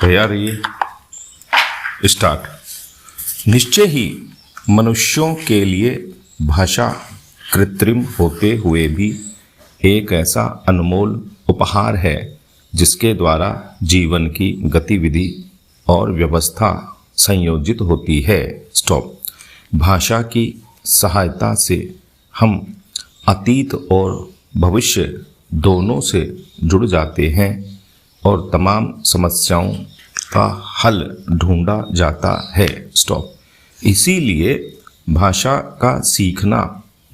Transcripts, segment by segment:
तैयारी स्टार्ट। निश्चय ही मनुष्यों के लिए भाषा कृत्रिम होते हुए भी एक ऐसा अनमोल उपहार है जिसके द्वारा जीवन की गतिविधि और व्यवस्था संयोजित होती है। स्टॉप। भाषा की सहायता से हम अतीत और भविष्य दोनों से जुड़ जाते हैं और तमाम समस्याओं का हल ढूंढा जाता है। स्टॉप। इसीलिए भाषा का सीखना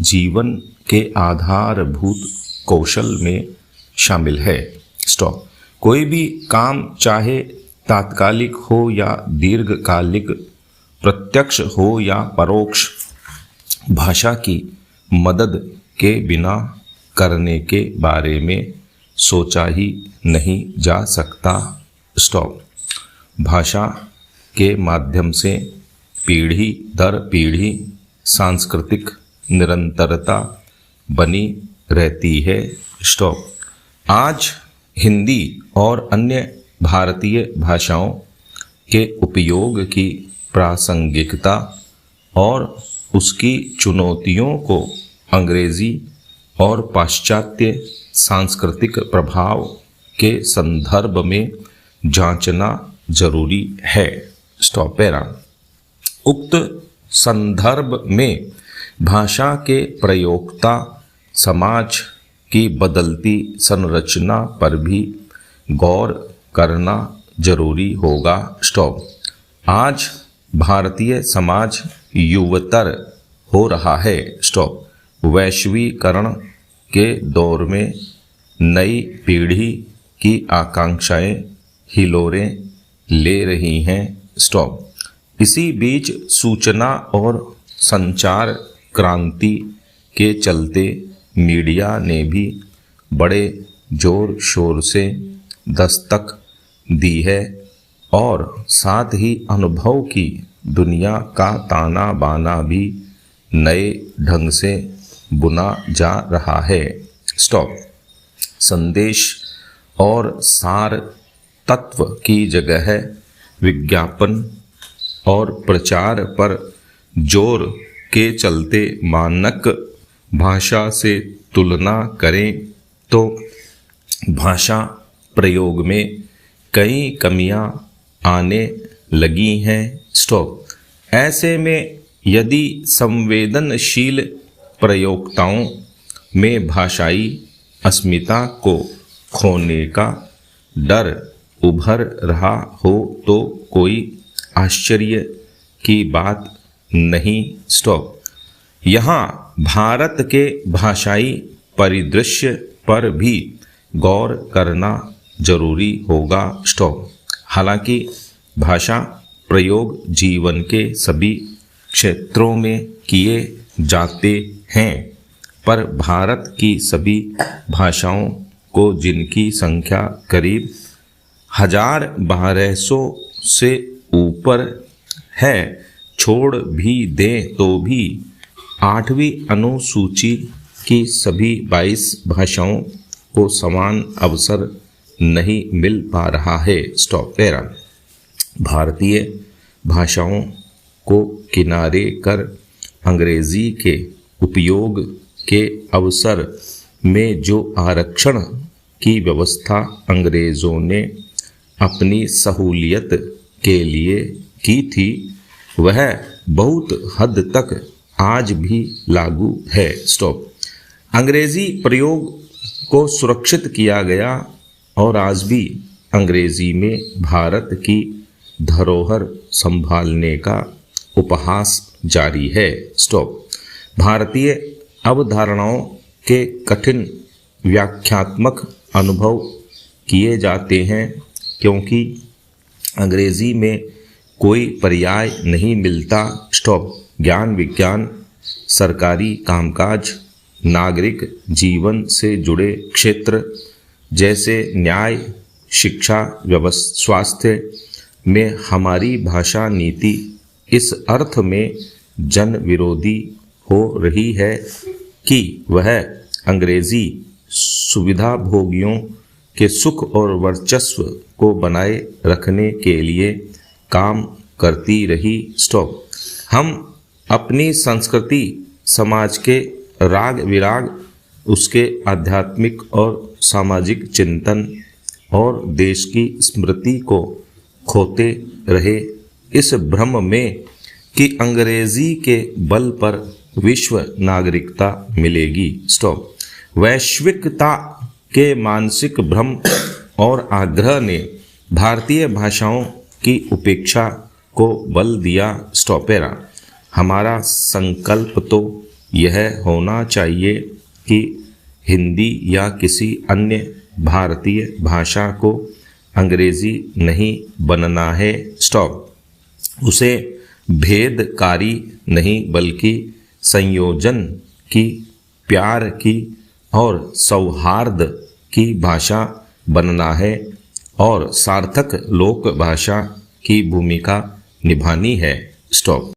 जीवन के आधारभूत कौशल में शामिल है। स्टॉप। कोई भी काम चाहे तात्कालिक हो या दीर्घकालिक, प्रत्यक्ष हो या परोक्ष, भाषा की मदद के बिना करने के बारे में सोचा ही नहीं जा सकता। स्टॉप। भाषा के माध्यम से पीढ़ी दर पीढ़ी सांस्कृतिक निरंतरता बनी रहती है। स्टॉप। आज हिंदी और अन्य भारतीय भाषाओं के उपयोग की प्रासंगिकता और उसकी चुनौतियों को अंग्रेजी और पाश्चात्य सांस्कृतिक प्रभाव के संदर्भ में जांचना जरूरी है। स्टॉप। पैरा। उक्त संदर्भ में भाषा के प्रयोक्ता समाज की बदलती संरचना पर भी गौर करना जरूरी होगा। स्टॉप। आज भारतीय समाज युवतर हो रहा है। स्टॉप। वैश्वीकरण के दौर में नई पीढ़ी की आकांक्षाएं हिलोरें ले रही हैं। स्टॉप। इसी बीच सूचना और संचार क्रांति के चलते मीडिया ने भी बड़े जोर शोर से दस्तक दी है और साथ ही अनुभव की दुनिया का ताना बाना भी नए ढंग से बुना जा रहा है। स्टॉप। संदेश और सार तत्व की जगह विज्ञापन और प्रचार पर जोर के चलते मानक भाषा से तुलना करें तो भाषा प्रयोग में कई कमियां आने लगी हैं। स्टॉप। ऐसे में यदि संवेदनशील प्रयोक्ताओं में भाषाई अस्मिता को खोने का डर उभर रहा हो तो कोई आश्चर्य की बात नहीं। स्टॉप। यहाँ भारत के भाषाई परिदृश्य पर भी गौर करना जरूरी होगा। स्टॉप। हालांकि भाषा प्रयोग जीवन के सभी क्षेत्रों में किए जाते हैं, पर भारत की सभी भाषाओं को, जिनकी संख्या करीब 1200 से ऊपर है, छोड़ भी दें तो भी 8वीं अनुसूची की सभी 22 भाषाओं को समान अवसर नहीं मिल पा रहा है। स्टॉप। पैरा। भारतीय भाषाओं को किनारे कर अंग्रेजी के उपयोग के अवसर में जो आरक्षण की व्यवस्था अंग्रेजों ने अपनी सहूलियत के लिए की थी, वह बहुत हद तक आज भी लागू है। स्टॉप। अंग्रेजी प्रयोग को सुरक्षित किया गया और आज भी अंग्रेजी में भारत की धरोहर संभालने का उपहास जारी है। स्टॉप। भारतीय अवधारणाओं के कठिन व्याख्यात्मक अनुभव किए जाते हैं क्योंकि अंग्रेजी में कोई पर्याय नहीं मिलता। स्टॉप। ज्ञान विज्ञान, सरकारी कामकाज, नागरिक जीवन से जुड़े क्षेत्र जैसे न्याय, शिक्षा, स्वास्थ्य में हमारी भाषा नीति इस अर्थ में जन विरोधी हो रही है कि वह अंग्रेजी सुविधाभोगियों के सुख और वर्चस्व को बनाए रखने के लिए काम करती रही। स्टॉप। हम अपनी संस्कृति, समाज के राग विराग, उसके आध्यात्मिक और सामाजिक चिंतन और देश की स्मृति को खोते रहे इस भ्रम में कि अंग्रेजी के बल पर विश्व नागरिकता मिलेगी। स्टॉप। वैश्विकता के मानसिक भ्रम और आग्रह ने भारतीय भाषाओं की उपेक्षा को बल दिया। स्टॉपेरा। हमारा संकल्प तो यह होना चाहिए कि हिंदी या किसी अन्य भारतीय भाषा को अंग्रेजी नहीं बनना है। स्टॉप। उसे भेदकारी नहीं बल्कि संयोजन की, प्यार की और सौहार्द की भाषा बनना है और सार्थक लोक भाषा की भूमिका निभानी है। स्टॉप।